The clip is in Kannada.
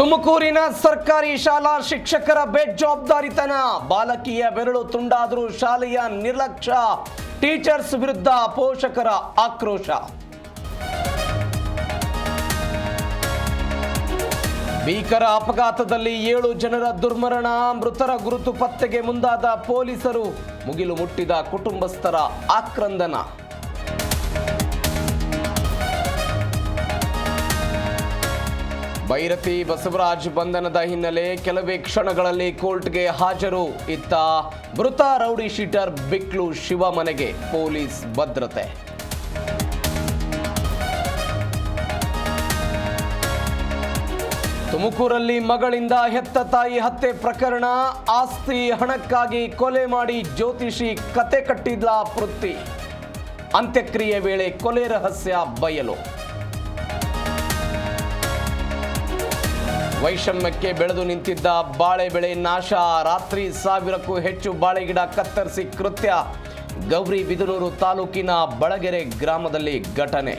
ತುಮಕೂರಿನ ಸರ್ಕಾರಿ ಶಾಲಾ ಶಿಕ್ಷಕರ ಬೇಜವಾಬ್ದಾರಿತನ, ಬಾಲಕಿಯ ಬೆರಳು ತುಂಡಾದರೂ ಶಾಲೆಯ ನಿರ್ಲಕ್ಷ್ಯ, ಟೀಚರ್ಸ್ ವಿರುದ್ಧ ಪೋಷಕರ ಆಕ್ರೋಶ. ಭೀಕರ ಅಪಘಾತದಲ್ಲಿ 7 ಜನರ ದುರ್ಮರಣ, ಮೃತರ ಗುರುತು ಪತ್ತೆಗೆ ಮುಂದಾದ ಪೊಲೀಸರು, ಮುಗಿಲು ಮುಟ್ಟಿದ ಕುಟುಂಬಸ್ಥರ ಆಕ್ರಂದನ. ಭೈರತಿ ಬಸವರಾಜ್ ಬಂಧನದ ಹಿನ್ನೆಲೆ ಕೆಲವೇ ಕ್ಷಣಗಳಲ್ಲಿ ಕೋರ್ಟ್ಗೆ ಹಾಜರು. ಇತ್ತ ಮೃತ ರೌಡಿ ಶೀಟರ್ ಬಿಕ್ಲು ಶಿವ ಮನೆಗೆ ಪೊಲೀಸ್ ಭದ್ರತೆ. ತುಮಕೂರಲ್ಲಿ ಮಗಳಿಂದ ಹೆತ್ತ ತಾಯಿ ಹತ್ಯೆ ಪ್ರಕರಣ, ಆಸ್ತಿ ಹಣಕ್ಕಾಗಿ ಕೊಲೆ ಮಾಡಿ ಜ್ಯೋತಿಷಿ ಕತೆ ಕಟ್ಟಿದ್ಲ ಪೃಥ್ವಿ, ಅಂತ್ಯಕ್ರಿಯೆ ವೇಳೆ ಕೊಲೆ ರಹಸ್ಯ ಬಯಲು. ವೈಷಮ್ಯಕ್ಕೆ ಬೆಳೆದು ನಿಂತಿದ್ದ ಬಾಳೆ ಬೆಳೆ ನಾಶ, ರಾತ್ರಿ 1000ಕ್ಕೂ ಹೆಚ್ಚು ಬಾಳೆಗಿಡ ಕತ್ತರಿಸಿ ಕೃತ್ಯ. ಗೌರಿಬಿದನೂರು ತಾಲೂಕಿನ ಬಳಗೆರೆ ಗ್ರಾಮದಲ್ಲಿ ಘಟನೆ.